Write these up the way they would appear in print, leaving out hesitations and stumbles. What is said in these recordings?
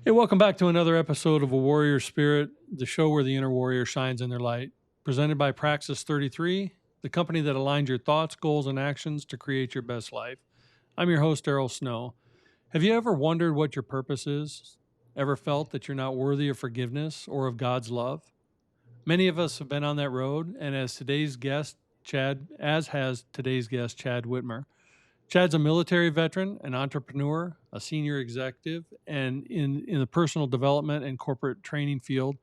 Hey, welcome back to another episode of A Warrior Spirit, the show where the inner warrior shines in their light. Presented by Praxis 33, the company that aligns your thoughts, goals, and actions to create your best life. I'm your host, Daryl Snow. Have you ever wondered what your purpose is? Ever felt that you're not worthy of forgiveness or of God's love? Many of us have been on that road, and as has today's guest, Chad Witmer. Chad's a military veteran, an entrepreneur, a senior executive, and in the personal development and corporate training field.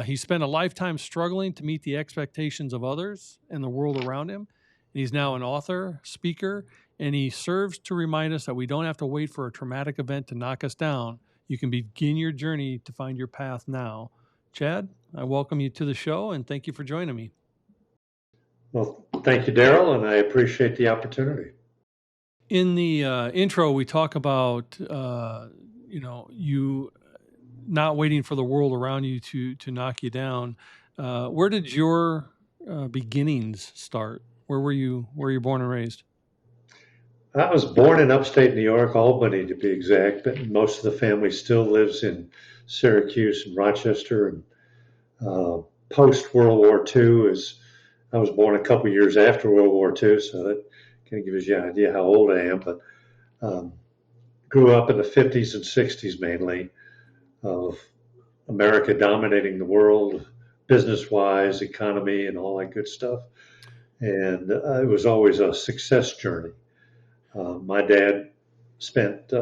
He spent a lifetime struggling to meet the expectations of others and the world around him. He's now an author, speaker, and he serves to remind us that we don't have to wait for a traumatic event to knock us down. You can begin your journey to find your path now. Chad, I welcome you to the show and thank you for joining me. Well, thank you, Daryl, and I appreciate the opportunity. In the intro, we talk about, you not waiting for the world around you to knock you down. Where did your beginnings start? Where were you born and raised? I was born in upstate New York, Albany to be exact, but most of the family still lives in Syracuse and Rochester. And post World War II, I was born a couple years after World War II, so that kind of gives you an idea how old I am. But grew up in the 50s and 60s mainly, of America dominating the world, business-wise, economy, and all that good stuff. And it was always a success journey. My dad spent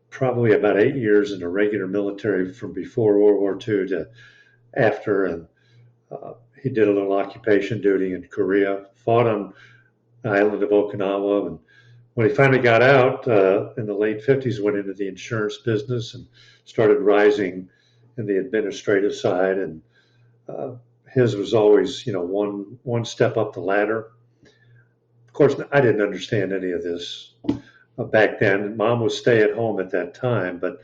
probably about 8 years in the regular military from before World War II to after, and he did a little occupation duty in Korea, fought on the island of Okinawa, and when he finally got out in the late 50s, went into the insurance business and started rising in the administrative side. And his was always, one step up the ladder. Of course, I didn't understand any of this back then. Mom was stay at home at that time, but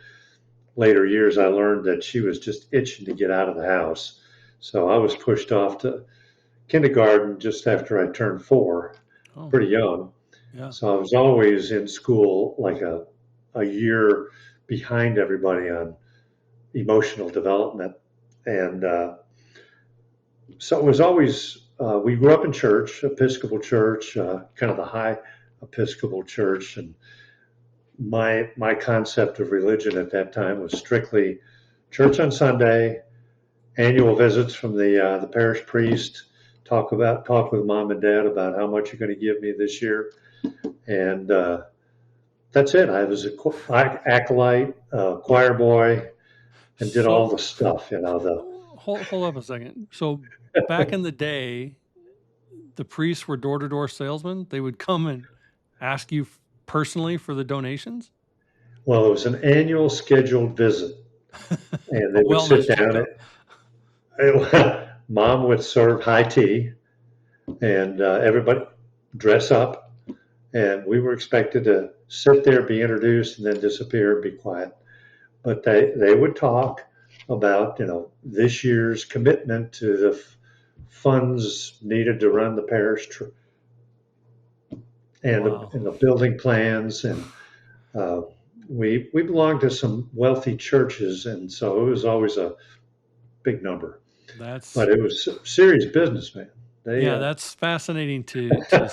later years I learned that she was just itching to get out of the house. So I was pushed off to kindergarten just after I turned 4, pretty young. Yeah. So I was always in school like a year behind everybody on emotional development. And so it was always, we grew up in church, Episcopal church, kind of the high Episcopal church. And my concept of religion at that time was strictly church on Sunday, annual visits from the parish priest, talk with mom and dad about how much you're going to give me this year. And that's it. I was an acolyte, choir boy, and did all the stuff, Hold up a second. So back in the day, the priests were door-to-door salesmen. They would come and ask you personally for the donations? Well, it was an annual scheduled visit. And they would sit down. Mom would serve high tea, and everybody dress up. And we were expected to sit there, be introduced, and then disappear and be quiet. But they would talk about, this year's commitment to the funds needed to run the parish and the building plans. And we belonged to some wealthy churches, and so it was always a big number. But it was serious business, man. That's fascinating to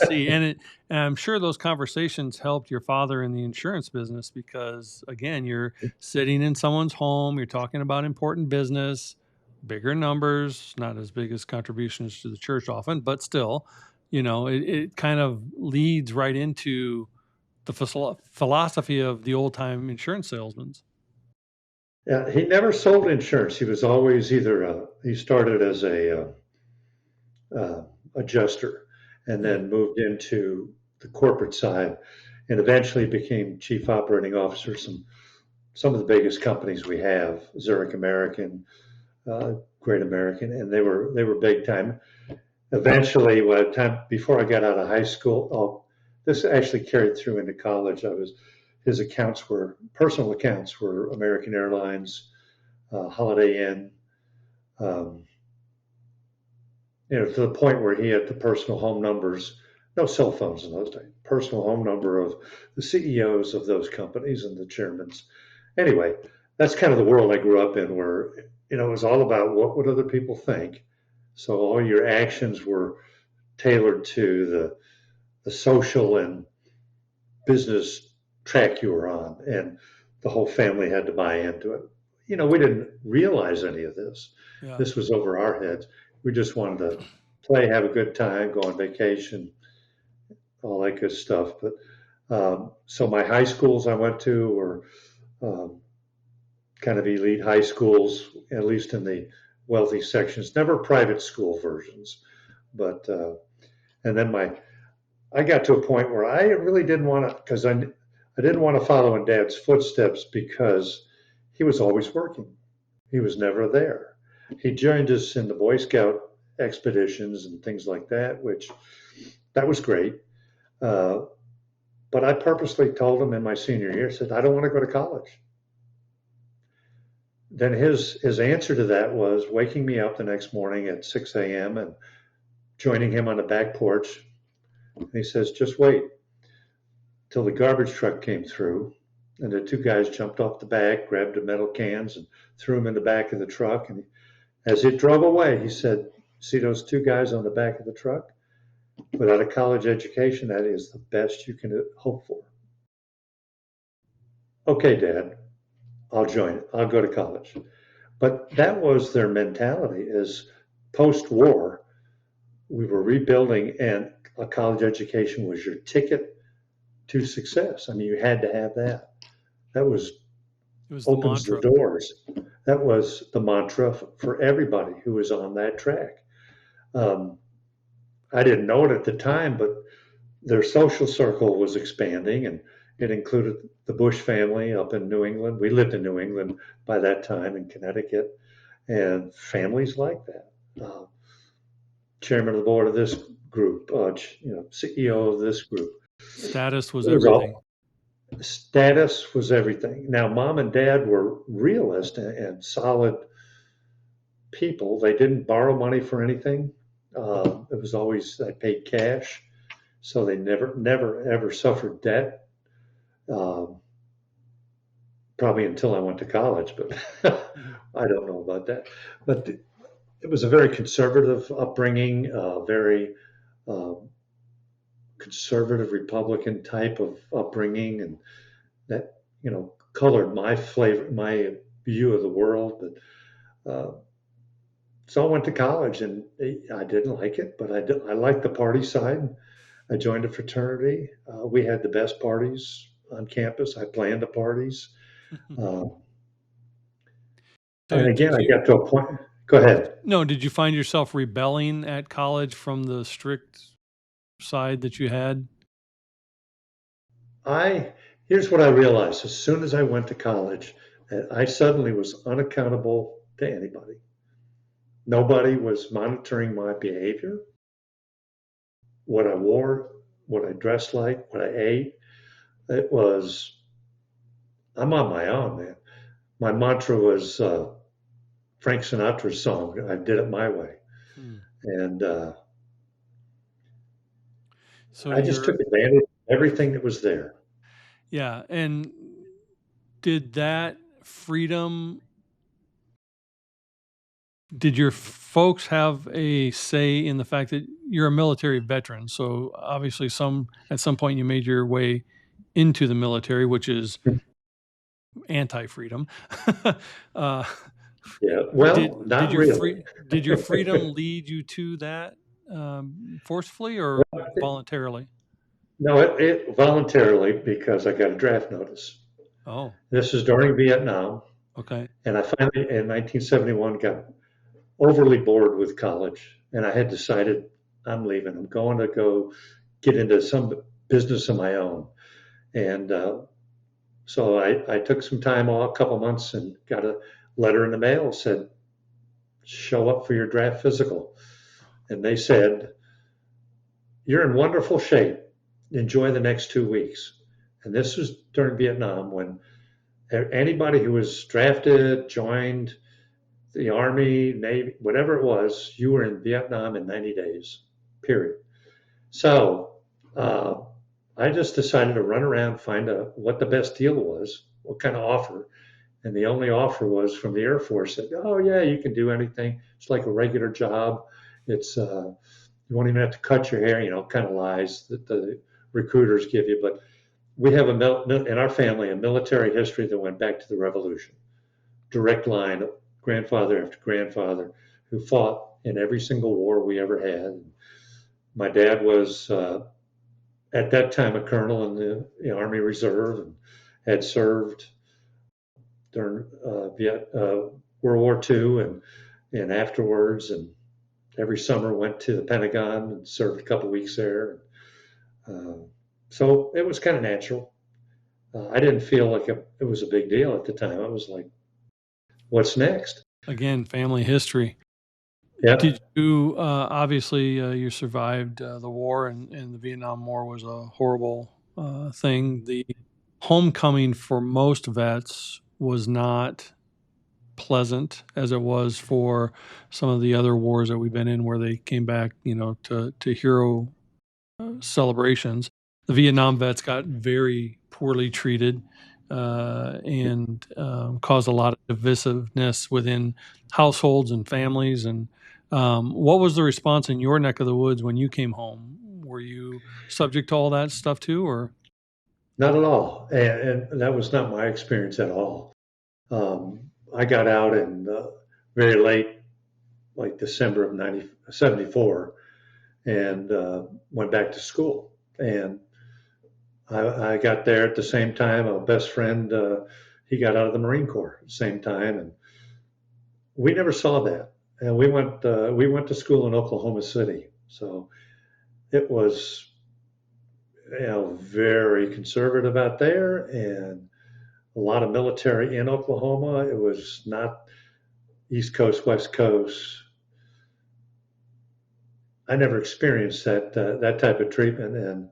see, and I'm sure those conversations helped your father in the insurance business because, again, you're sitting in someone's home, you're talking about important business, bigger numbers, not as big as contributions to the church often, but still, it kind of leads right into the philosophy of the old-time insurance salesmen. Yeah, he never sold insurance. He was always he started as a adjuster and then moved into the corporate side and eventually became chief operating officer of some of the biggest companies we have, Zurich American, Great American, and they were big time. Eventually, before I got out of high school, this actually carried through into college. His personal accounts were American Airlines, Holiday Inn, to the point where he had the personal home numbers, no cell phones in those days, personal home number of the CEOs of those companies and the chairmans. Anyway, that's kind of the world I grew up in, where it was all about what would other people think. So all your actions were tailored to the social and business track you were on, and the whole family had to buy into it. We didn't realize any of this. Yeah. This was over our heads. We just wanted to play, have a good time, go on vacation, all that good stuff. But so my high schools I went to were um, kind of elite high schools, at least in the wealthy sections, never private school versions. But and then I got to a point where I really didn't want to, because I didn't want to follow in Dad's footsteps because he was always working. He was never there. He joined us in the Boy Scout expeditions and things like that, which that was great. Uh, but I purposely told him in my senior year, I said, I don't want to go to college. Then his answer to that was waking me up the next morning at 6 a.m. and joining him on the back porch. And he says, just wait till the garbage truck came through. And the two guys jumped off the back, grabbed the metal cans, and threw them in the back of the truck. And as it drove away, he said, see those two guys on the back of the truck? Without a college education, that is the best you can hope for. Okay, Dad, I'll join it. I'll go to college. But that was their mentality is post-war, we were rebuilding, and a college education was your ticket to success. I mean, you had to have that. That was It was the opens the mantra. doors. That was the mantra for everybody who was on that track. Um, I didn't know it at the time, but their social circle was expanding, and it included the Bush family up in New England. We lived in New England by that time in Connecticut, and families like that. Chairman of the board of this group, CEO of this group. Status was It was everything. all status was everything. Now, mom and dad were realists and solid people. They didn't borrow money for anything. It was always I paid cash, so they never ever suffered debt. Um, Probably until I went to college, but I don't know about that. But it was a very conservative upbringing, very uh, conservative Republican type of upbringing, and that colored my flavor, my view of the world. But so I went to college, and I didn't like it, but I liked the party side. I joined a fraternity. We had the best parties on campus. I planned the parties. Uh, So and again, did I you got to a point. Go ahead. no, did you find yourself rebelling at college from the strict side that you had? I Here's what I realized as soon as I went to college, that I suddenly was unaccountable to anybody. Nobody was monitoring my behavior, what I wore, what I dressed like, what I ate. It was I'm on my own, man. My mantra was Frank Sinatra's song. I did it my way, Hmm. and So I just took you're advantage of everything that was there. yeah, and did that freedom did your folks have a say in the fact that you're a military veteran? So obviously at some point you made your way into the military, which is anti-freedom. uh, Yeah, well, did not your really. did your freedom lead you to that forcefully or voluntarily? No, it voluntarily because I got a draft notice. Oh, This is during Vietnam, okay. and I finally, in 1971, got overly bored with college, and I had decided I'm leaving. I'm going to go get into some business of my own, and so I took some time off, a couple months, and got a letter in the mail said, "Show up for your draft physical," and they said, "You're in wonderful shape. Enjoy the next 2 weeks." And this was during Vietnam when anybody who was drafted, joined the Army, Navy, whatever it was, you were in Vietnam in 90 days, period. So uh, I just decided to run around, find out what the best deal was, what kind of offer, And the only offer was from the Air Force that, oh, yeah, you can do anything. It's like a regular job. It's, you won't even have to cut your hair, kind of lies that the recruiters give you. But we have in our family a military history that went back to the Revolution. Direct line, grandfather after grandfather, who fought in every single war we ever had. My dad was at that time a colonel in the Army Reserve and had served during World War II and afterwards, and every summer went to the Pentagon and served a couple weeks there. Uh, so it was kind of natural. I didn't feel like it was a big deal at the time. I was like, what's next? Again, family history. Yeah. Did you obviously you survived the war, and the Vietnam War was a horrible thing. The homecoming for most vets was not pleasant as it was for some of the other wars that we've been in, where they came back, to hero celebrations. The Vietnam vets got very poorly treated and caused a lot of divisiveness within households and families. And what was the response in your neck of the woods when you came home? Were you subject to all that stuff too, or? Not at all. And that was not my experience at all. I got out in very late, like December of 1974, and went back to school. And I got there at the same time. A best friend, he got out of the Marine Corps at the same time, and we never saw that. And we went to school in Oklahoma City, so it was very conservative out there, and a lot of military in Oklahoma. It was not East Coast, West Coast. I never experienced that type of treatment, and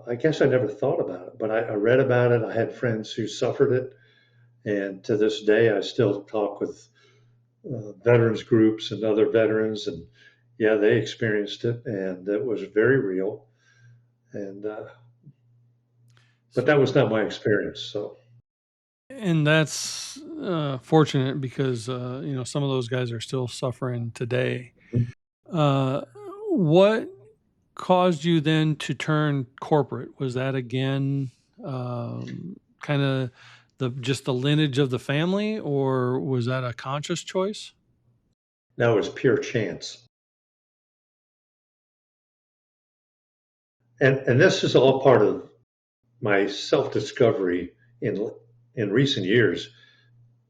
I guess I never thought about it. But I read about it. I had friends who suffered it, and to this day, I still talk with veterans groups and other veterans, and yeah, they experienced it, and it was very real. And but that was not my experience. So And that's fortunate because some of those guys are still suffering today. Uh, what caused you then to turn corporate? Was that again kind of just the lineage of the family, or was that a conscious choice? that was pure chance. And this is all part of my self-discovery in recent years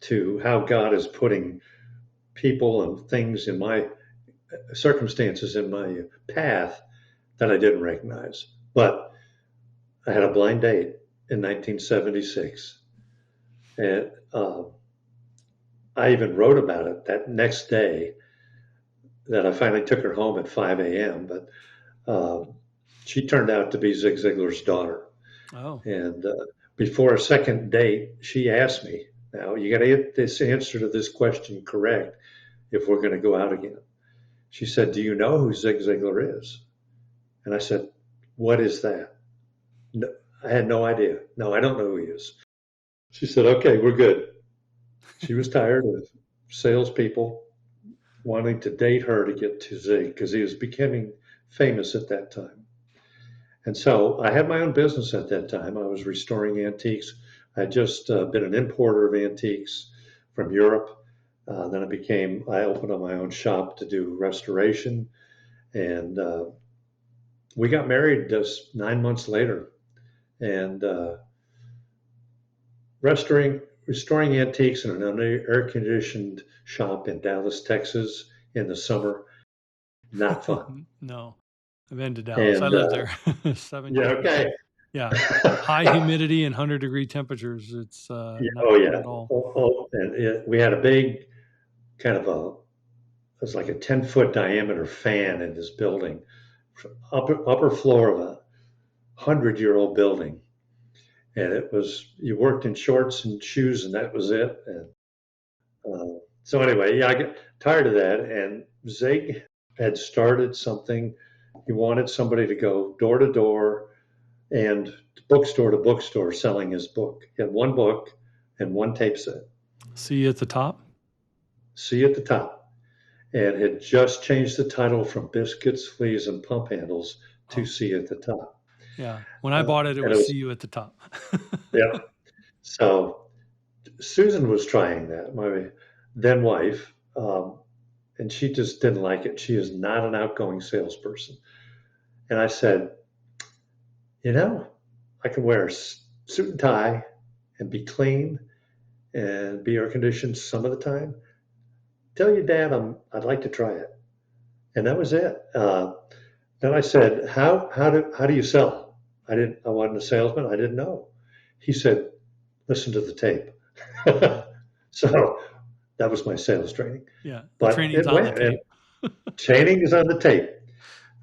to how God is putting people and things in my circumstances in my path that I didn't recognize. But I had a blind date in 1976, and I even wrote about it that next day that I finally took her home at 5 a.m. But she turned out to be Zig Ziglar's daughter. Oh, And before a second date, she asked me, now you got to get this answer to this question correct if we're going to go out again. She said, do you know who Zig Ziglar is? And I said, what is that? No, I had no idea. No, I don't know who he is. She said, okay, we're good. She was tired of salespeople wanting to date her to get to Zig because he was becoming famous at that time. And so I had my own business at that time. I was restoring antiques. I had just been an importer of antiques from Europe. Then I opened up my own shop to do restoration. And we got married just 9 months later. And restoring antiques in an air conditioned shop in Dallas, Texas in the summer, not fun. no. I've been to Dallas. I And lived there 7 yeah, years. okay. Yeah. High humidity and 100-degree temperatures. It's Yeah, not oh fun yeah. at all. And we had a big kind of it was like a 10-foot diameter fan in this building, upper floor of a 100-year-old building. And you worked in shorts and shoes and that was it. And so anyway, yeah, I get tired of that. And Zig had started something. He wanted somebody to go door to door and bookstore to bookstore selling his book. He had one book and one tape set. See you at the top. See at the top. And had just changed the title from Biscuits, Fleas, and Pump Handles to Oh, See at the Top. yeah. When I bought it, it And it was was, see you at the top. yeah. So Susan was trying that, my then wife, and she just didn't like it. She is not an outgoing salesperson. And I said, you know, I can wear a suit and tie and be clean and be air conditioned some of the time. Tell your dad I'd like to try it. And that was it. Then I said, how do you sell? I wasn't a salesman. I didn't know. He said, listen to the tape. Yeah. So that was my sales training. Yeah. The But training's it on the went, and tape. training is on the tape.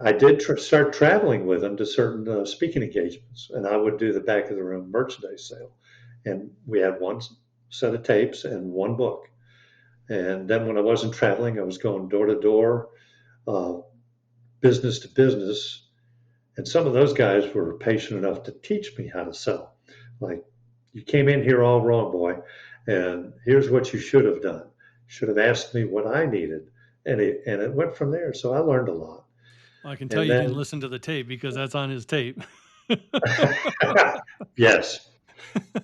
I did start traveling with him to certain speaking engagements, and I would do the back of the room merchandise sale. And we had one set of tapes and one book. And then when I wasn't traveling, I was going door to door, uh, business to business. And some of those guys were patient enough to teach me how to sell. Like, you came in here all wrong, boy, and here's what you should have done. Should have asked me what I needed. And it went from there. So I learned a lot. Well, I can tell And you didn't then, listen to the tape because that's on his tape. yes.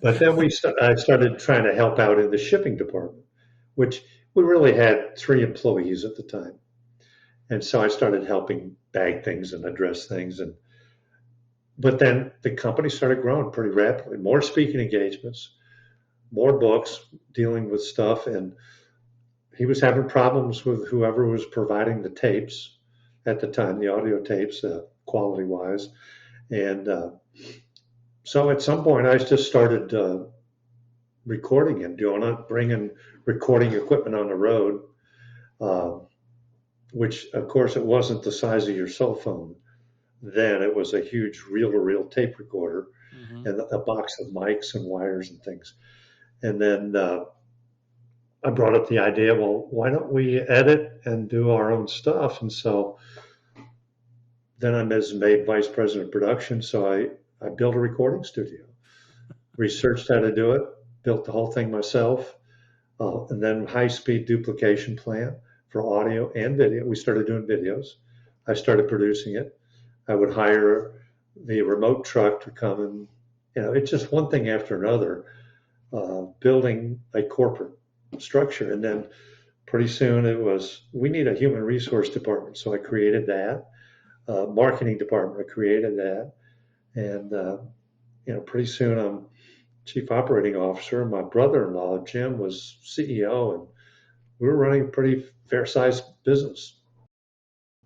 But then I started trying to help out in the shipping department, which we really had 3 employees at the time. And so I started helping bag things and address things. But then the company started growing pretty rapidly. More speaking engagements, more books dealing with stuff. And he was having problems with whoever was providing the tapes at the time, the audio tapes, quality wise. And so at some point, I just started recording and doing it, bringing recording equipment on the road, uh, which of course it wasn't the size of your cell phone. Then it was a huge reel to reel tape recorder Hmm. and a box of mics and wires and things. And then I brought up the idea, well, why don't we edit and do our own stuff? And so then I was made vice president of production. So I built a recording studio, researched how to do it, built the whole thing myself. And then high speed duplication plan for audio and video. We started doing videos. I started producing it. I would hire the remote truck to come and, it's just one thing after another, building a corporate structure. And then pretty soon it was, we need a human resource department. So I created that. Marketing department, I created that. And, pretty soon I'm chief operating officer. My brother-in-law, Jim, was CEO, and we were running a pretty fair-sized business.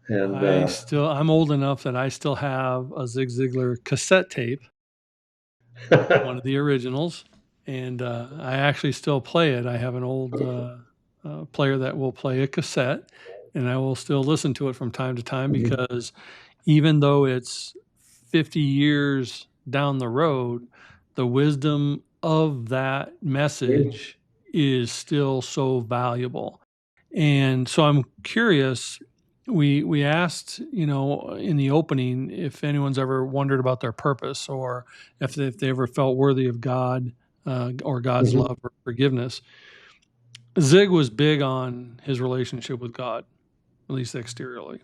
And I'm old enough that I still have a Zig Ziglar cassette tape, one of the originals, and I actually still play it. I have an old player that will play a cassette, and I will still listen to it from time to time because even though it's 50 years down the road, the wisdom of that message is still so valuable. And so I'm curious. We asked, in the opening, if anyone's ever wondered about their purpose or if they ever felt worthy of God or God's Mhm. love or forgiveness. Zig was big on his relationship with God, at least exteriorly.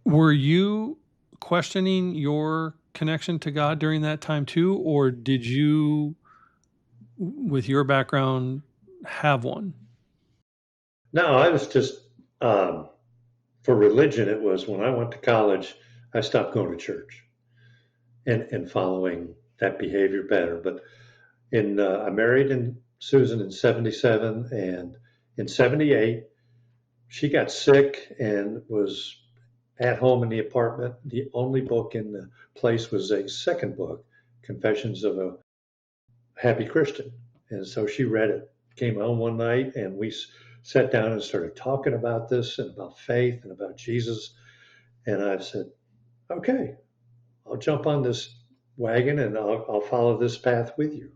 Were you questioning your connection to God during that time too, or did you, with your background, have one? No, I was just, um, for religion, it was when I went to college, I stopped going to church and following that behavior pattern. But I married Susan in 77, and in 78, she got sick and was at home in the apartment. The only book in the place was a second book, Confessions of a Happy Christian. And so she read it, came home one night, and we sat down and started talking about this and about faith and about Jesus. And I said, okay, I'll jump on this wagon and I'll follow this path with you.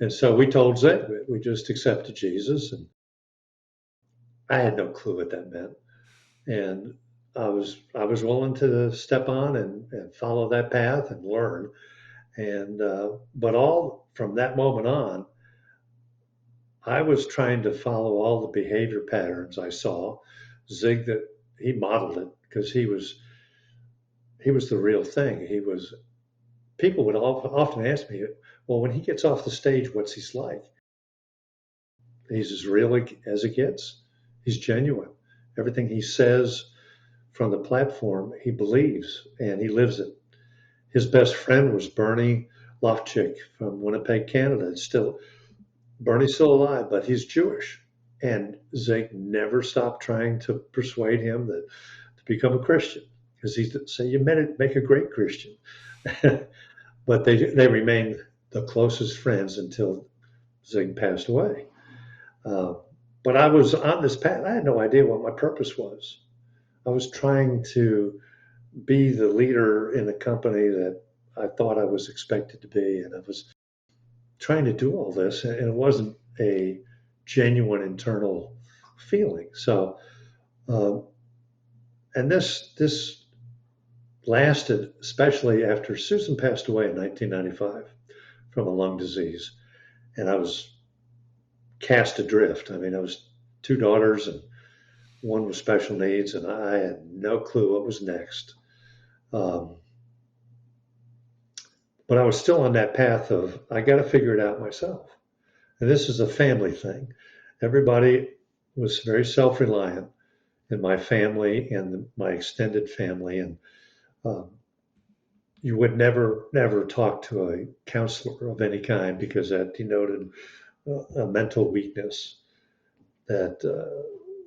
And so we told Zach we just accepted Jesus, and I had no clue what that meant. And I was willing to step on and follow that path and learn. And but all from that moment on, I was trying to follow all the behavior patterns I saw. Zig, that he modeled it because he was the real thing. He was. People would often ask me, well, when he gets off the stage, what's he like? He's as real as it gets. He's genuine. Everything he says from the platform, he believes and he lives it. His best friend was Bernie Lofchick from Winnipeg, Canada. Bernie's still alive, but he's Jewish. And Zig never stopped trying to persuade him to become a Christian because he'd say, you make a great Christian. But they remained the closest friends until Zig passed away. Uh, but I was on this path. I had no idea what my purpose was. I was trying to be the leader in a company that I thought I was expected to be, and I was trying to do all this, and it wasn't a genuine internal feeling. So, uh, and this lasted, especially after Susan passed away in 1995 from a lung disease, and I was cast adrift. I mean, I was two daughters, and one with special needs, and I had no clue what was next. Um, but I was still on that path of I got to figure it out myself. And this is a family thing. Everybody was very self-reliant in my family and my extended family, and um, you would never talk to a counselor of any kind because that denoted a mental weakness. That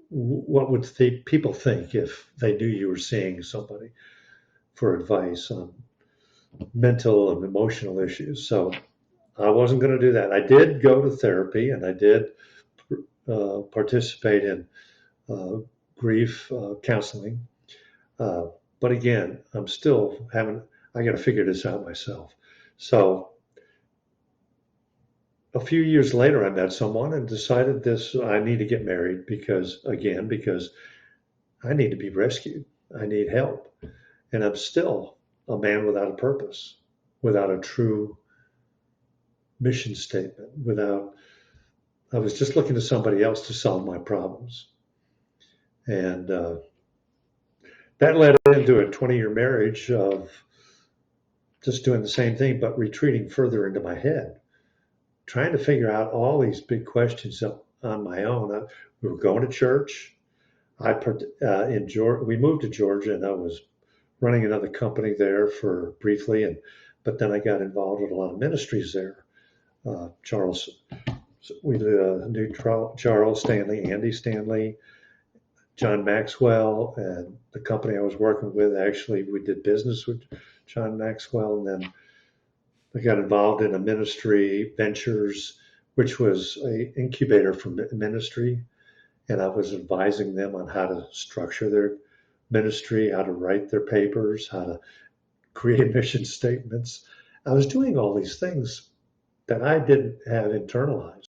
what would people think if they knew you were seeing somebody for advice on mental and emotional issues? So I wasn't going to do that. I did go to therapy and I did participate in uh, grief counseling. Uh, but again, I'm still having, I got to figure this out myself. So a few years later, I met someone and decided I need to get married because I need to be rescued. I need help. And I'm still a man without a purpose, without a true mission statement, I was just looking to somebody else to solve my problems. And that led into a 20-year marriage of just doing the same thing, but retreating further into my head, trying to figure out all these big questions on my own. We were going to church. We moved to Georgia, and I was running another company there for briefly, but then I got involved with a lot of ministries there. Charles, we knew Charles Stanley, Andy Stanley, John Maxwell, and the company I was working with. Actually, we did business with John Maxwell, and then I got involved in a ministry ventures, which was an incubator for ministry, and I was advising them on how to structure their ministry, how to write their papers, how to create mission statements. I was doing all these things that I didn't have internalized.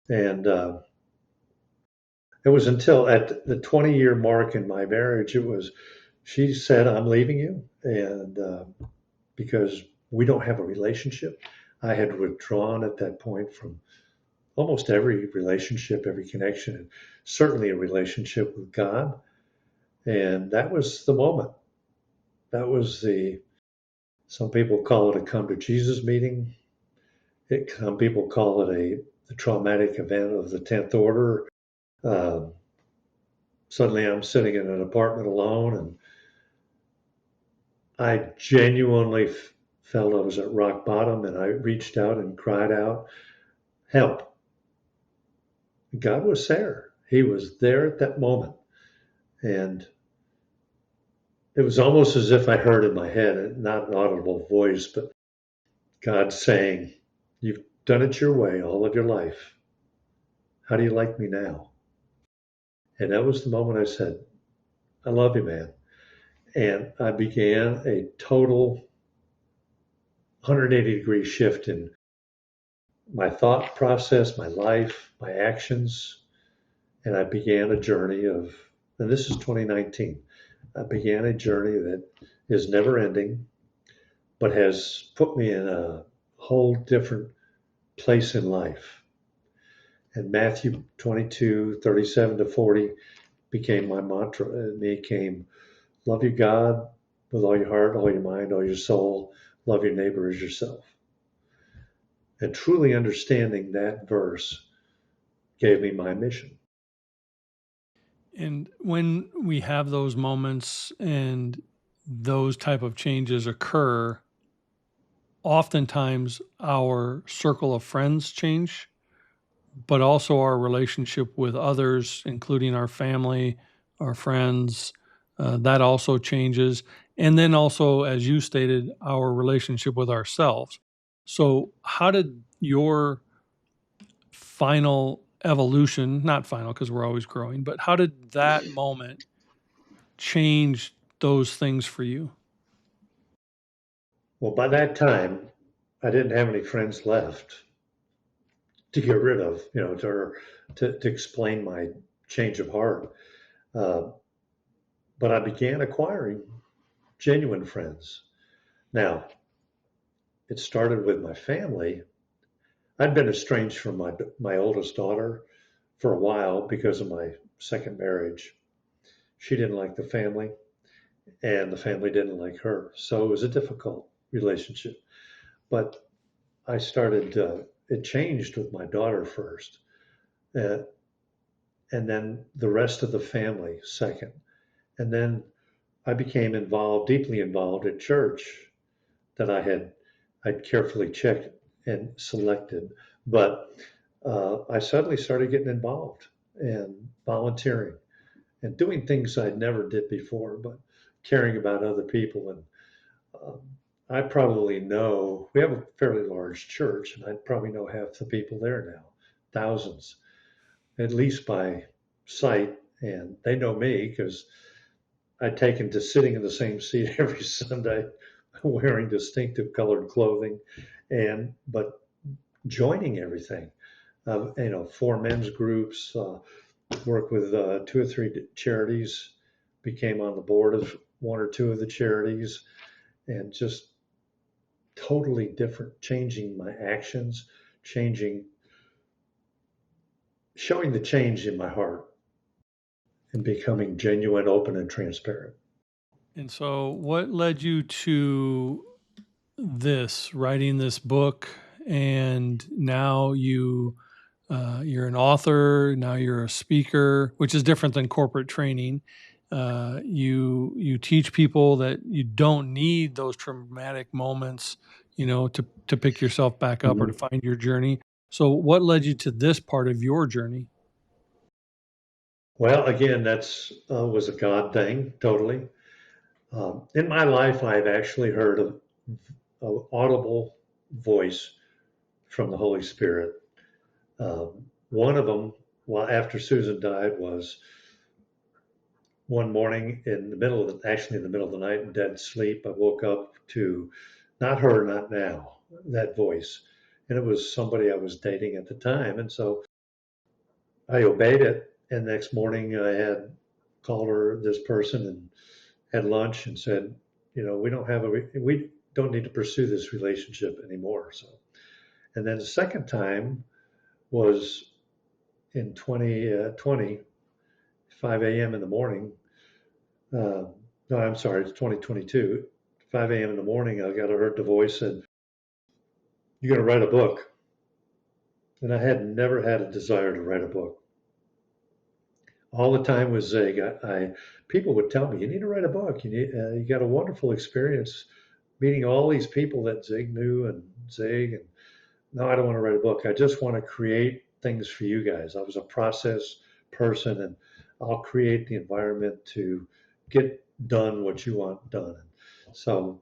And it was until at the 20-year mark in my marriage, she said, I'm leaving you. And because we don't have a relationship, I had withdrawn at that point from almost every relationship, every connection, and certainly a relationship with God. And that was the moment. That was some people call it a come to Jesus meeting. Some people call it the traumatic event of the 10th order. Um, Suddenly I'm sitting in an apartment alone, and I genuinely felt I was at rock bottom, and I reached out and cried out, help. God was there. He was there at that moment. And it was almost as if I heard in my head, not an audible voice, but God saying, you've done it your way all of your life. How do you like me now? And that was the moment I said, I love you, man. And I began a total 180-degree shift in my thought process, my life, my actions. And I began a journey and this is 2019, I began a journey that is never ending, but has put me in a whole different place in life. And Matthew 22:37-40 became my mantra. It became love your God with all your heart, all your mind, all your soul. Love your neighbor as yourself. And truly understanding that verse gave me my mission. And when we have those moments and those type of changes occur, oftentimes our circle of friends change, but also our relationship with others, including our family, our friends, that also changes. And then also, as you stated, our relationship with ourselves. So, how did your final evolution, not final because we're always growing, but how did that moment change those things for you? Well, by that time, I didn't have any friends left to get rid of, to explain my change of heart. Uh, but I began acquiring genuine friends. Now, it started with my family. I'd been estranged from my oldest daughter for a while because of my second marriage. She didn't like the family, and the family didn't like her. So it was a difficult relationship. But I started, it changed with my daughter first, uh, and then the rest of the family second. And then I became involved, deeply involved at church that I'd carefully checked and selected. But I suddenly started getting involved and volunteering and doing things I never did before, but caring about other people. And um, I probably know we have a fairly large church, and I probably know half the people there now, thousands, at least by sight. And they know me because I'd taken to sitting in the same seat every Sunday, wearing distinctive colored clothing, but joining everything. 4 men's groups, work with 2 or 3 charities, became on the board of 1 or 2 of the charities, and just totally different, changing my actions, changing, showing the change in my heart, and becoming genuine, open, and transparent. And so, what led you to writing this book, and now you're an author, now you're a speaker, which is different than corporate training. You teach people that you don't need those traumatic moments, to pick yourself back up or to Mhm. find your journey. So, what led you to this part of your journey? Well, again, that's was a God thing, totally. In my life, I've actually heard an audible voice from the Holy Spirit. One of them, well, after Susan died, was one morning actually in the middle of the night in dead sleep. I woke up to not her, not now, that voice. And it was somebody I was dating at the time. And so I obeyed it. And next morning I had called her, this person, and had lunch and said, we don't need to pursue this relationship anymore. So, and then the second time was in 2020, 5 a.m. in the morning. No, I'm sorry, it's 2022. 5 a.m. in the morning, I heard the voice said, "You're going to write a book." And I had never had a desire to write a book. All the time with Zig, people would tell me, "You need to write a book. You got a wonderful experience meeting all these people that Zig knew and Zig." And no, I don't want to write a book. I just want to create things for you guys. I was a process person, and I'll create the environment to get done what you want done. So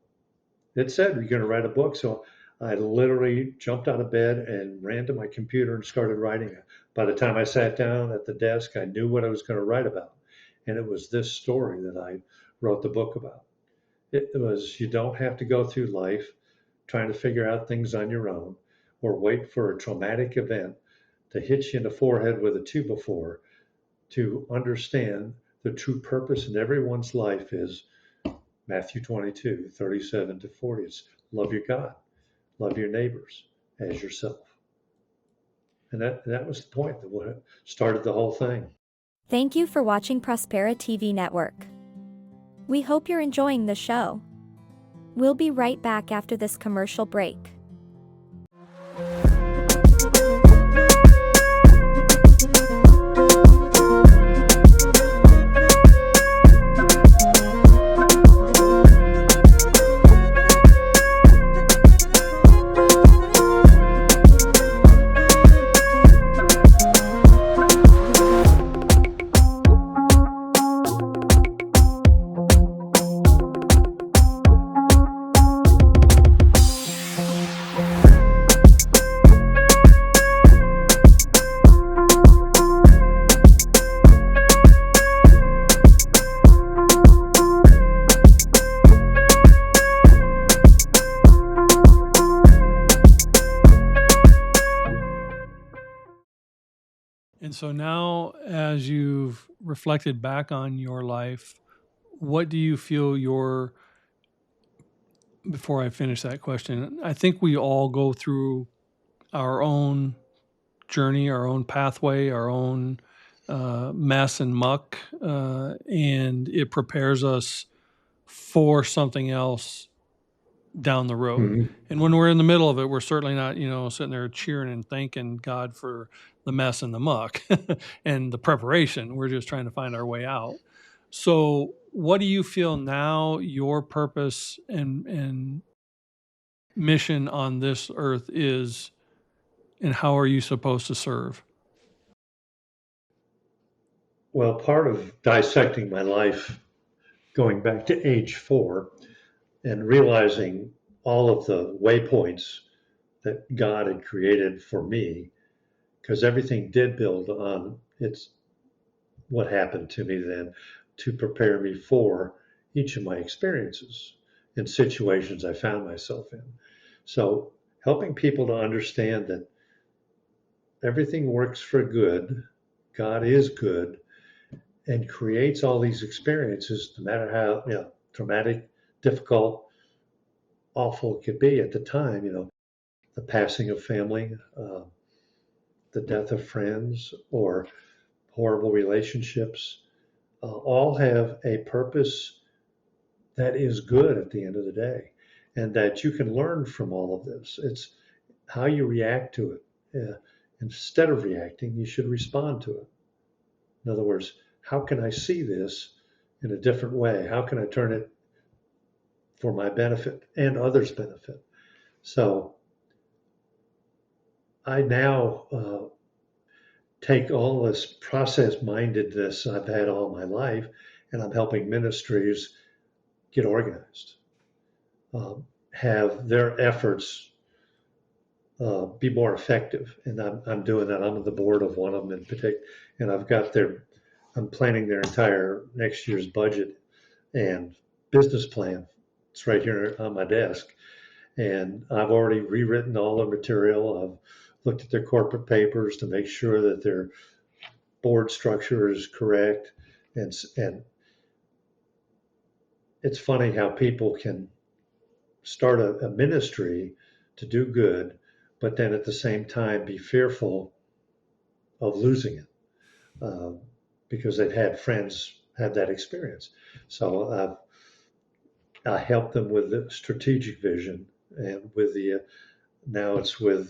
it said, "You're going to write a book." So I literally jumped out of bed and ran to my computer and started writing it. By the time I sat down at the desk, I knew what I was going to write about. And it was this story that I wrote the book about. It was, you don't have to go through life trying to figure out things on your own or wait for a traumatic event to hit you in the forehead with a 2 by 4 to understand the true purpose in everyone's life is Matthew 22:37-40. It's love your God, love your neighbors as yourself. And that was the point that started the whole thing. Thank you for watching Prospera TV Network. We hope you're enjoying the show. We'll be right back after this commercial break. And so now, as you've reflected back on your life, what do you feel before I finish that question, I think we all go through our own journey, our own pathway, our own mess and muck, and it prepares us for something else down the road. Mm-hmm. And when we're in the middle of it, we're certainly not, sitting there cheering and thanking God for the mess and the muck and the preparation. We're just trying to find our way out. So what do you feel now your purpose and mission on this earth is, and how are you supposed to serve? Well, part of dissecting my life, going back to age 4 and realizing all of the waypoints that God had created for me, because everything did build on what happened to me then to prepare me for each of my experiences and situations I found myself in. So helping people to understand that everything works for good, God is good, and creates all these experiences, no matter how traumatic, difficult, awful it could be at the time. The passing of family, the death of friends, or horrible relationships, all have a purpose that is good at the end of the day, and that you can learn from all of this. It's how you react to it. Instead of reacting, you should respond to it. In other words, how can I see this in a different way? How can I turn it for my benefit and others' benefit? So I now take all this process mindedness I've had all my life, and I'm helping ministries get organized, have their efforts be more effective. And I'm doing that. I'm on the board of one of them in particular, and I'm planning their entire next year's budget and business plan. It's right here on my desk. And I've already rewritten all the material. I've looked at their corporate papers to make sure that their board structure is correct. And it's funny how people can start a ministry to do good, but then at the same time be fearful of losing it because they've had friends have that experience. So I help them with the strategic vision and with now it's with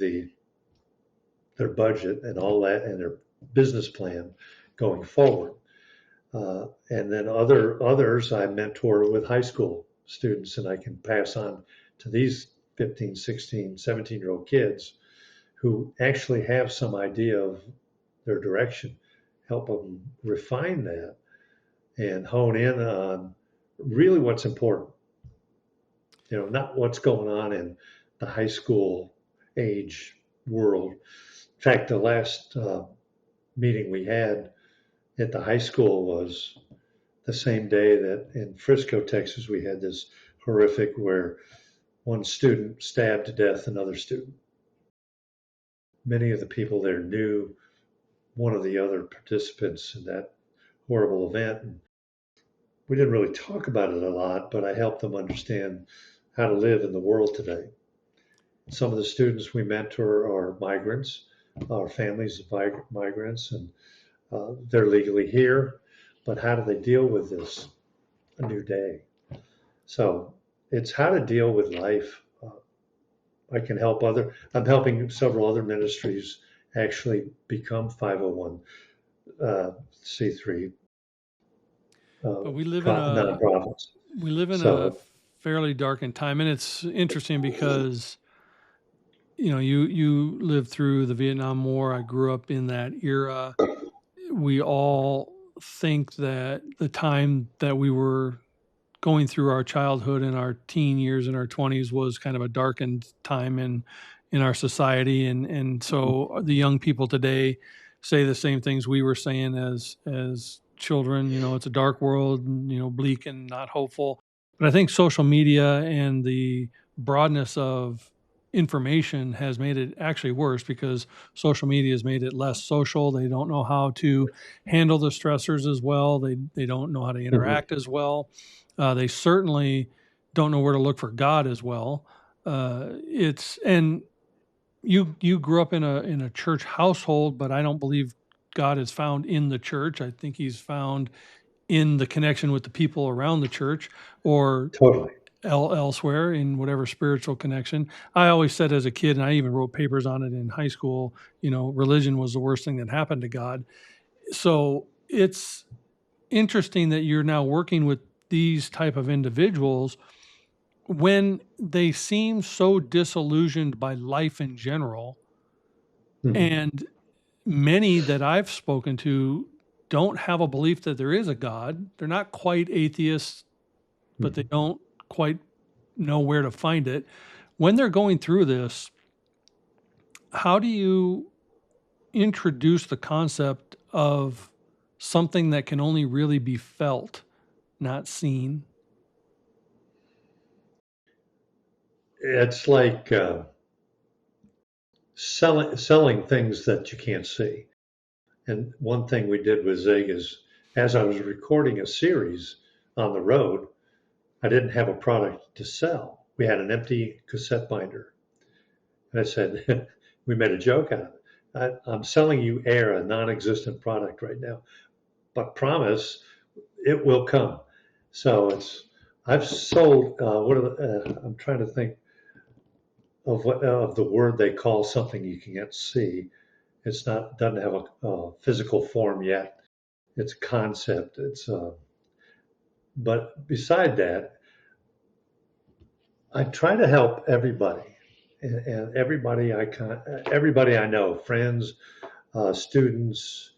their budget and all that and their business plan going forward. And then others I mentor with high school students, and I can pass on to these 15, 16, 17-year-old kids who actually have some idea of their direction, help them refine that and hone in on really what's important. Not what's going on in the high school age world. In fact, the last meeting we had at the high school was the same day that in Frisco, Texas, we had this horrific where one student stabbed to death another student. Many of the people there knew one of the other participants in that horrible event. And we didn't really talk about it a lot, but I helped them understand how to live in the world today. Some of the students we mentor are migrants, are families of migrants, and they're legally here, but how do they deal with this a new day? So it's how to deal with life. I'm helping several other ministries actually become 501 C3 But nonprofits. we live in a So, fairly darkened time, and it's interesting because you lived through the Vietnam War. I grew up in that era. We all think that the time that we were going through our childhood and our teen years and our 20s was kind of a darkened time in our society, and so the young people today say the same things we were saying as children. It's a dark world, bleak and not hopeful. But I think social media and the broadness of information has made it actually worse, because social media has made it less social. They don't know how to handle the stressors as well. They don't know how to mhm, interact as well. They certainly don't know where to look for God as well. It's and you grew up in a church household, but I don't believe God is found in the church. I think He's found in the connection with the people around the church, or totally. elsewhere in whatever spiritual connection. I always said as a kid, and I even wrote papers on it in high school, religion was the worst thing that happened to God. So it's interesting that you're now working with these type of individuals when they seem so disillusioned by life in general. Mhm, And many that I've spoken to don't have a belief that there is a God. They're not quite atheists, but they mhm. don't quite know where to find it. When they're going through this, how do you introduce the concept of something that can only really be felt, not seen? It's like selling things that you can't see. And one thing we did with Zig is, as I was recording a series on the road, I didn't have a product to sell. We had an empty cassette binder. And I said, we made a joke out of it. I'm selling you air, a non-existent product right now, but promise it will come. So I've sold, I'm trying to think of the word they call something you can't see. It's not, doesn't have a physical form yet. It's a concept. But beside that, I try to help everybody, and everybody I know, friends, students,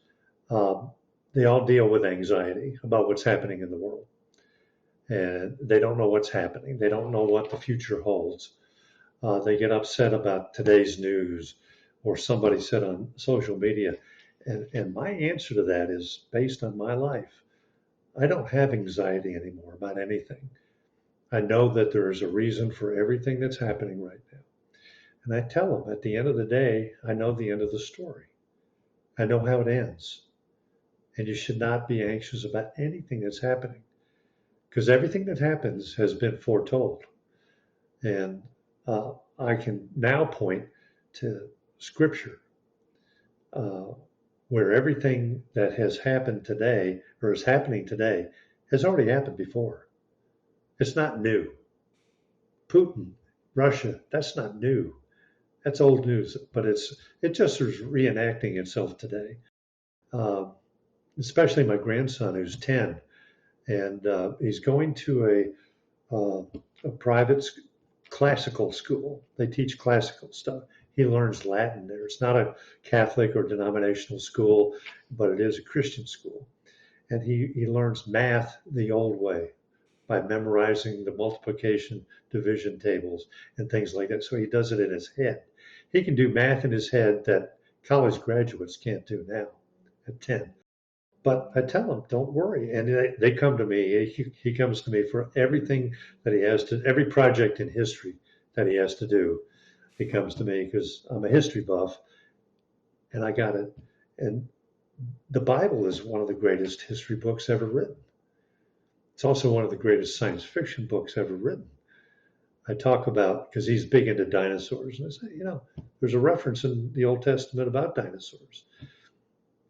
um, they all deal with anxiety about what's happening in the world, and they don't know what's happening. They don't know what the future holds. They get upset about today's news or somebody said on social media, and my answer to that is based on my life. I don't have anxiety anymore about anything. I know that there is a reason for everything that's happening right now. And I tell them at the end of the day, I know the end of the story. I know how it ends. And you should not be anxious about anything that's happening, because everything that happens has been foretold. And I can now point to scripture uh, where everything that has happened today or is happening today has already happened before. It's not new. Putin, Russia, that's not new. That's old news, but it just is reenacting itself today. Uh, Especially my grandson, who's 10, and he's going to a private classical school. They teach classical stuff. He learns Latin there. It's not a Catholic or denominational school, but it is a Christian school. And he learns math the old way by memorizing the multiplication, division tables, and things like that. So he does it in his head. He can do math in his head that college graduates can't do now at 10. But I tell them, don't worry. And they come to me. He comes to me for everything that he has to, every project in history that he has to do. He comes to me because I'm a history buff and I got it. And the Bible is one of the greatest history books ever written. It's also one of the greatest science fiction books ever written. I talk about, because he's big into dinosaurs, and I say, there's a reference in the Old Testament about dinosaurs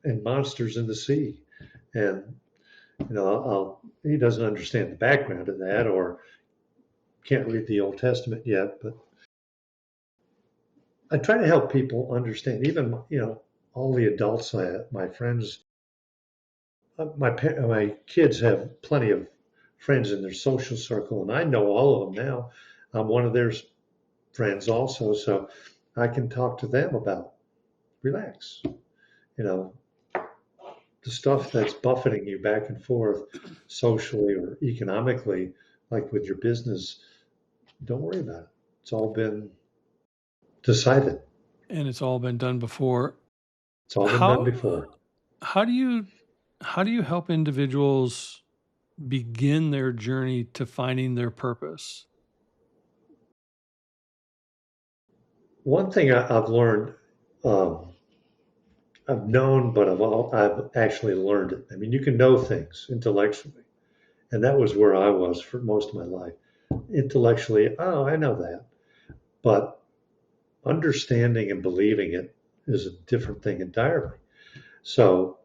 and monsters in the sea. And, he doesn't understand the background of that or can't read the Old Testament yet, but I try to help people understand, even, all the adults, my friends, my kids have plenty of friends in their social circle, and I know all of them now. I'm one of their friends also, so I can talk to them about relax. The stuff that's buffeting you back and forth socially or economically, like with your business, don't worry about it. It's all been decided. And it's all been done before. It's all been done before. How do you help individuals begin their journey to finding their purpose? One thing I've learned, I've known, but I've actually learned it. I mean, you can know things intellectually, and that was where I was for most of my life. Intellectually, oh, I know that, but understanding and believing it is a different thing entirely. So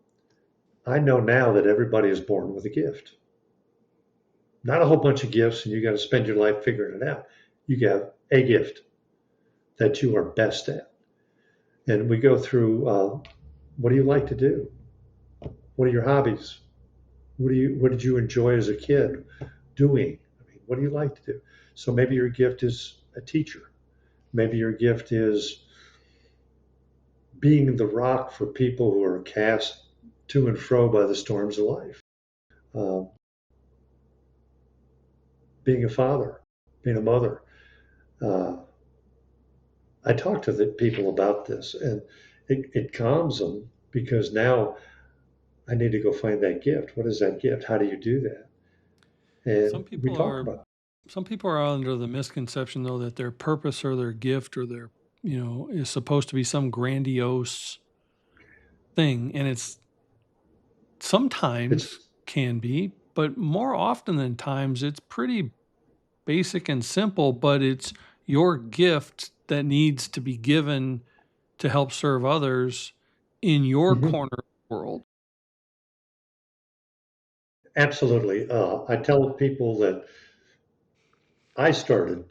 I know now that everybody is born with a gift. Not a whole bunch of gifts, and you got to spend your life figuring it out. You have a gift that you are best at. And we go through what do you like to do? What are your hobbies? What did you enjoy as a kid doing? I mean, what do you like to do? So maybe your gift is a teacher. Maybe your gift is being the rock for people who are cast to and fro by the storms of life. Uh, being a father, being a mother. Uh, I talk to the people about this, and it calms them because now I need to go find that gift. What is that gift? How do you do that? And we talk about it. Some people are under the misconception, though, that their purpose or their gift or their, is supposed to be some grandiose thing. And it's sometimes can be, but more often than times, it's pretty basic and simple, but it's your gift that needs to be given to help serve others in your corner of the world. Absolutely. I tell people that I started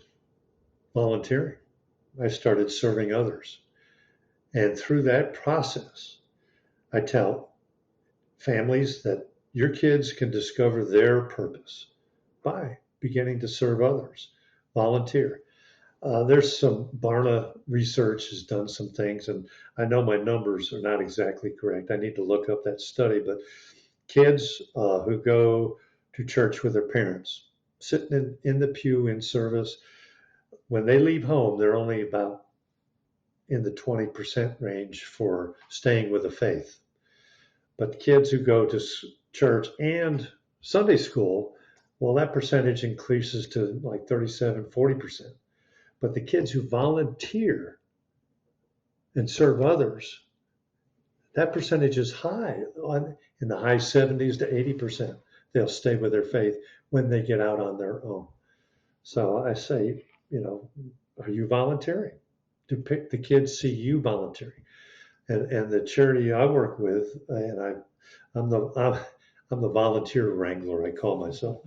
volunteering. I started serving others. And through that process, I tell families that your kids can discover their purpose by beginning to serve others, volunteer. There's some Barna research has done some things, and I know my numbers are not exactly correct. I need to look up that study, but kids who go to church with their parents, sitting in the pew in service, when they leave home, they're only about in the 20% range for staying with the faith. But kids who go to church and Sunday school, well, that percentage increases to like 37, 40%. But the kids who volunteer and serve others, that percentage is high, in the high 70s to 80%. They'll stay with their faith when they get out on their own. So I say, are you volunteering? Do the kids see you volunteering? And the charity I work with, and I'm the volunteer wrangler, I call myself,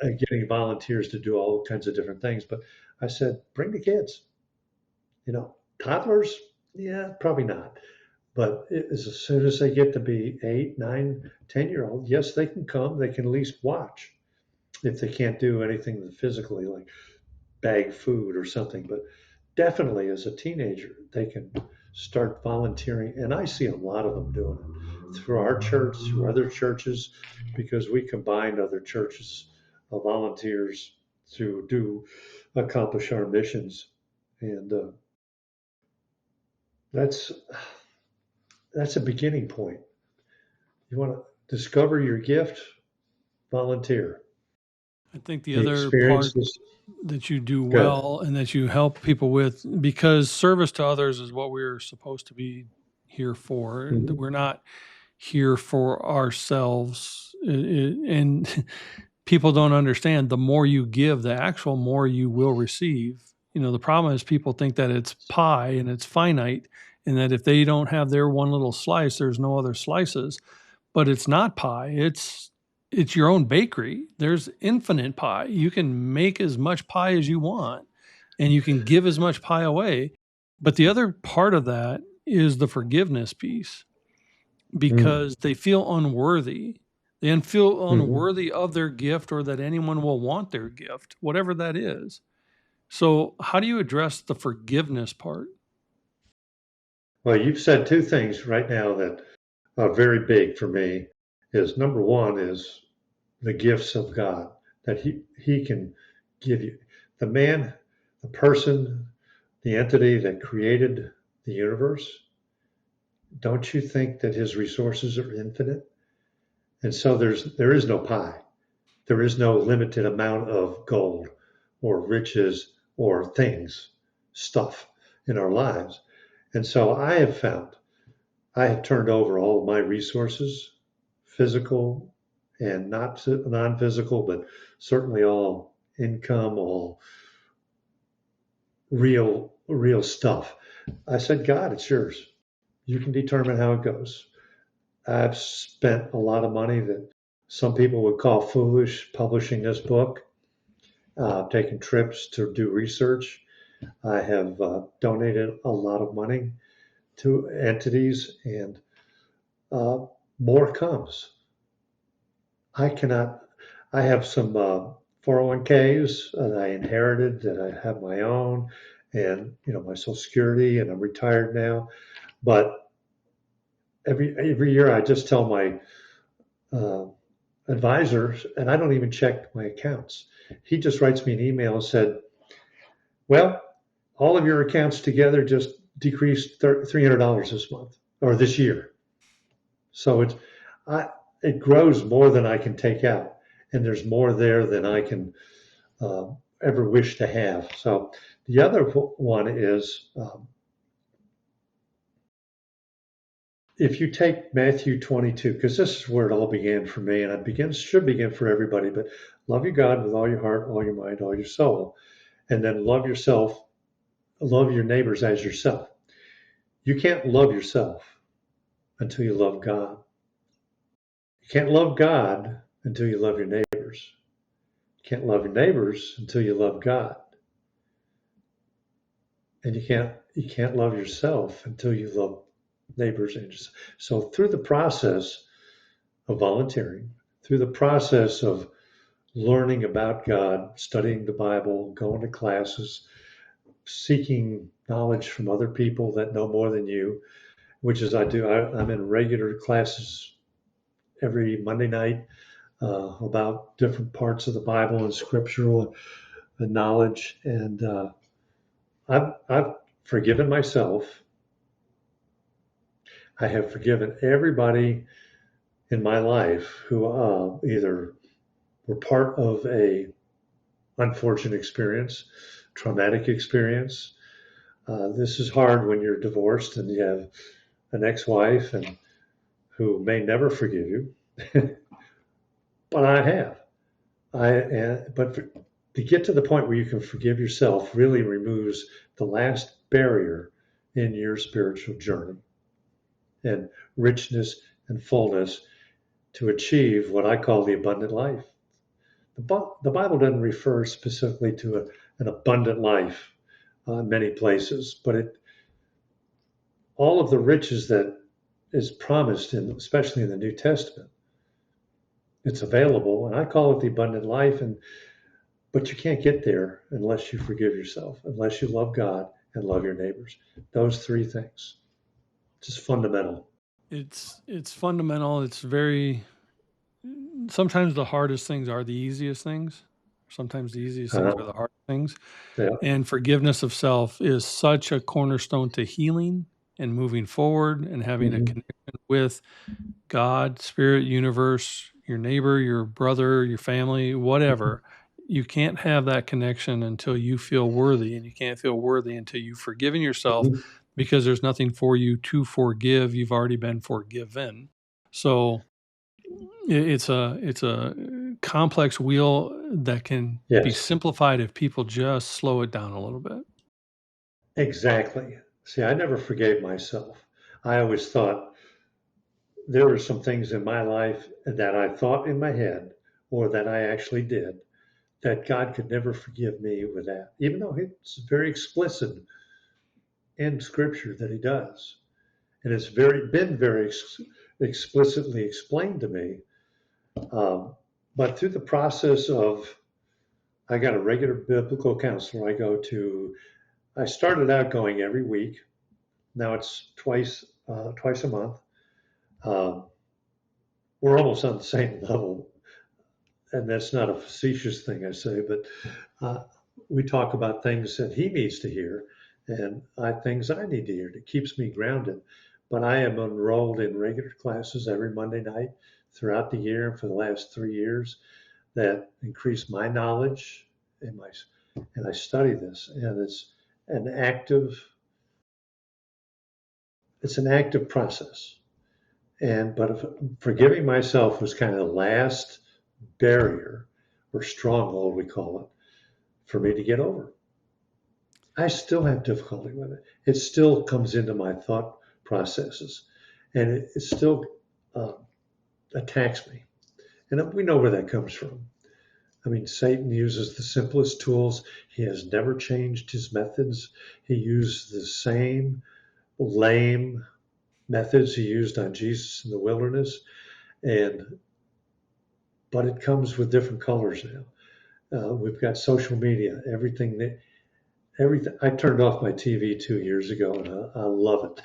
getting volunteers to do all kinds of different things. But I said, bring the kids. Toddlers, yeah, probably not. But as soon as they get to be 8, 9, 10-year-old, yes, they can come. They can at least watch if they can't do anything physically like bag food or something. But definitely as a teenager, they can start volunteering. And I see a lot of them doing it through our church, through other churches, because we combined other churches of volunteers to accomplish our missions. And that's a beginning point. You want to discover your gift, volunteer. I think the other part that you do Good. well and that you help people with, because service to others is what we're supposed to be here for. We're not here for ourselves. And people don't understand the more you give, the actual more you will receive. The problem is people think that it's pie and it's finite, and that if they don't have their one little slice, there's no other slices. But it's not pie. It's your own bakery. There's infinite pie. You can make as much pie as you want, and you can give as much pie away. But the other part of that is the forgiveness piece, because they feel unworthy. They feel unworthy of their gift, or that anyone will want their gift, whatever that is. So how do you address the forgiveness part? Well, you've said two things right now that are very big for me. Is number one is the gifts of God that he can give you. The man, the person, the entity that created the universe, don't you think that his resources are infinite? And so there is no pie. There is no limited amount of gold or riches or things, stuff in our lives. And so I have turned over all of my resources, physical and not non-physical, but certainly all income, all real stuff. I said, God, it's yours. You can determine how it goes. I've spent a lot of money that some people would call foolish publishing this book, taken trips to do research. I have donated a lot of money to entities, and more comes. I have some 401ks that I inherited that I have my own, and my Social Security, and I'm retired now. But every year I just tell my uh, advisors, and I don't even check my accounts. He just writes me an email and said, well, all of your accounts together just decreased $300 this month or this year. So it grows more than I can take out, and there's more there than I can uh, ever wish to have. So the other one is if you take Matthew 22, because this is where it all began for me, and should begin for everybody, but love your God with all your heart, all your mind, all your soul, and then love your neighbors as yourself. You can't love yourself until you love God. You can't love God until you love your neighbors. You can't love your neighbors until you love God. And you can't love yourself until you love neighbors and yourself. So through the process of volunteering, through the process of learning about God, studying the Bible, going to classes, seeking knowledge from other people that know more than you, which is I do. I'm in regular classes every Monday night about different parts of the Bible and scriptural knowledge. And I've forgiven myself. I have forgiven everybody in my life who either were part of a unfortunate experience, traumatic experience. This is hard when you're divorced and you have an ex-wife and who may never forgive you, but I have. To get to the point where you can forgive yourself really removes the last barrier in your spiritual journey and richness and fullness to achieve what I call the abundant life. The Bible doesn't refer specifically to an abundant life in many places, but all of the riches that is promised, especially in the New Testament, it's available, and I call it the abundant life. But you can't get there unless you forgive yourself, unless you love God and love your neighbors. Those three things, just fundamental. It's fundamental. It's very, sometimes the hardest things are the easiest things. Sometimes the easiest things are the hard things. Yeah. And forgiveness of self is such a cornerstone to healing and moving forward and having a connection with God, spirit, universe, your neighbor, your brother, your family, whatever. You can't have that connection until you feel worthy, and you can't feel worthy until you've forgiven yourself, because there's nothing for you to forgive. You've already been forgiven. So it's a complex wheel that can be Yes, simplified if people just slow it down a little bit. exactly. See, I never forgave myself. I always thought there were some things in my life that I thought in my head or that I actually did that God could never forgive me with that, even though it's very explicit in Scripture that He does. And it's been very explicitly explained to me. Um, but through the process of, I got a regular biblical counselor I started out going every week. Now it's twice a month. Um, we're almost on the same level, and that's not a facetious thing I say, but uh, we talk about things that he needs to hear and things I need to hear. It keeps me grounded. But I am enrolled in regular classes every Monday night throughout the year for the last 3 years that increase my knowledge and I study this, and an active an active process. But forgiving myself was kind of the last barrier or stronghold, we call it, for me to get over. I still have difficulty with it. It still comes into my thought processes, and it still uh, attacks me. And we know where that comes from. I mean, Satan uses the simplest tools. He has never changed his methods. He used the same lame methods he used on Jesus in the wilderness, but it comes with different colors now. We've got social media, everything. I turned off my TV 2 years ago, and I love it.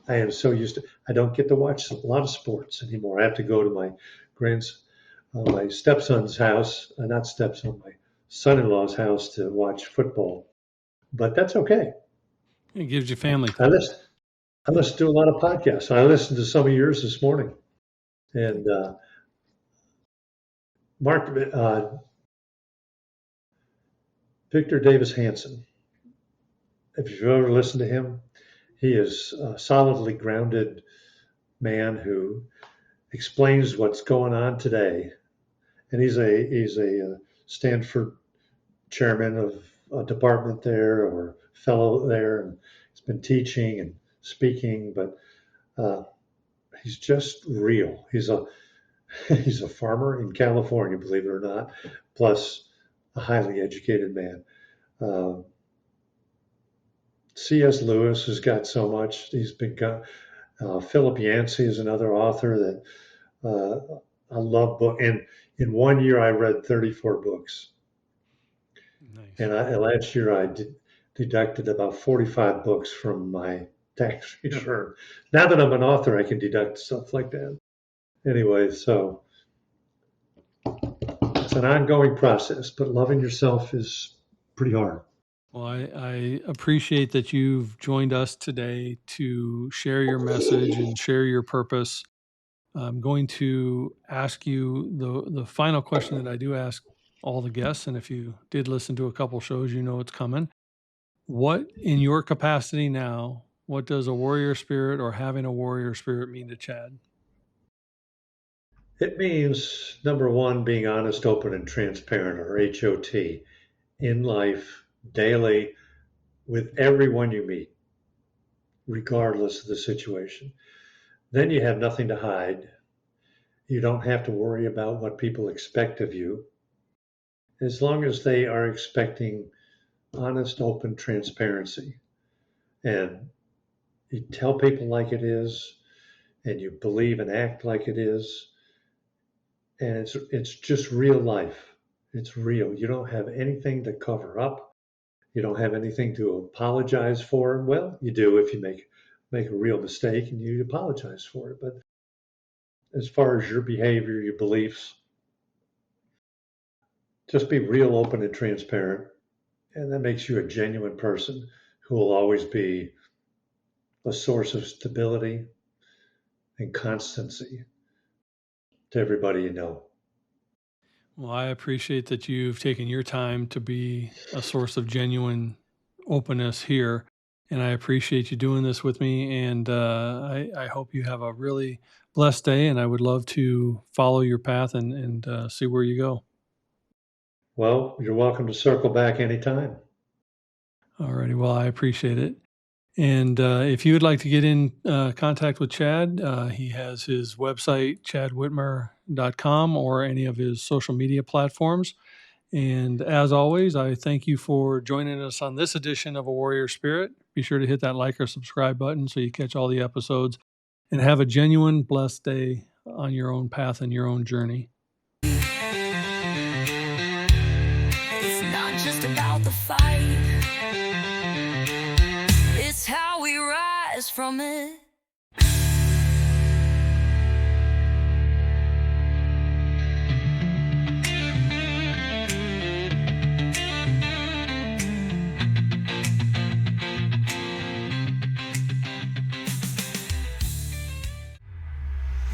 I am so used to. I don't get to watch a lot of sports anymore. I have to go to my stepson's house, not stepson, my son-in-law's house to watch football. But that's okay. It gives you family I time. listen. I listen to a lot of podcasts. I listened to some of yours this morning, and Mark Victor Davis Hanson. If you've ever listened to him, he is a solidly grounded man who explains what's going on today. And he's a Stanford chairman of a department there or fellow there, and he's been teaching and speaking. But uh, he's just real. He's a farmer in California, believe it or not, plus a highly educated man. Uh, C.S. Lewis has got so much. Philip Yancey is another author that I love book. And in 1 year, I read 34 books. Nice. And last year, deducted about 45 books from my tax return. Now that I'm an author, I can deduct stuff like that. Anyway, so it's an ongoing process, but loving yourself is pretty hard. Well, I appreciate that you've joined us today to share your message and share your purpose. I'm going to ask you the final question that I do ask all the guests, and if you did listen to a couple shows, you know it's coming. What, in your capacity now, what does a warrior spirit or having a warrior spirit mean to Chad? It means, number one, being honest, open, and transparent, or HOT, in life, daily, with everyone you meet, regardless of the situation. Then you have nothing to hide. You don't have to worry about what people expect of you. As long as they are expecting honest, open transparency, and you tell people like it is, and you believe and act like it is, and it's just real life. It's real. You don't have anything to cover up. You don't have anything to apologize for. Well, you do if you make a real mistake and you apologize for it. But as far as your behavior, your beliefs, just be real, open, and transparent, and that makes you a genuine person who will always be a source of stability and constancy to everybody you know. Well, I appreciate that you've taken your time to be a source of genuine openness here. And I appreciate you doing this with me. And I hope you have a really blessed day, and I would love to follow your path and see where you go. Well, you're welcome to circle back anytime. Alrighty, well, I appreciate it. And if you would like to get in contact with Chad, he has his website, chadwitmeyer.com, or any of his social media platforms. And as always, I thank you for joining us on this edition of A Warrior Spirit. Be sure to hit that like or subscribe button so you catch all the episodes, and have a genuine, blessed day on your own path and your own journey. It's not just about the fight, it's how we rise from it.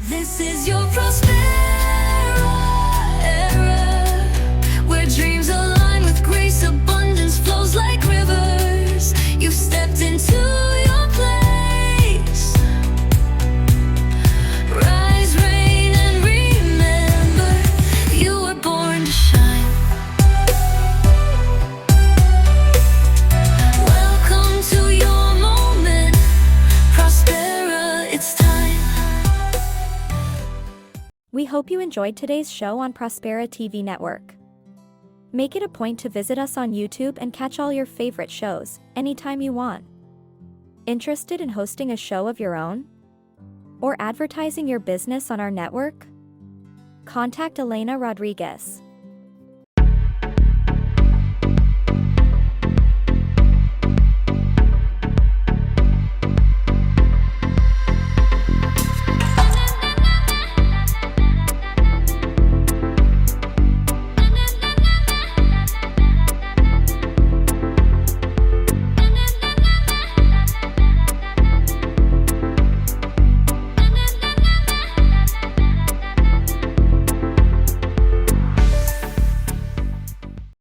This is your Prospera era, where dreams align with grace, abundance flows like rivers. You've stepped into your place. Rise, reign, and remember, you were born to shine. Welcome to your moment, Prospera, it's time. We hope you enjoyed today's show on Prospera TV Network. Make it a point to visit us on YouTube and catch all your favorite shows anytime you want. Interested in hosting a show of your own? Or advertising your business on our network? Contact Elena Rodriguez.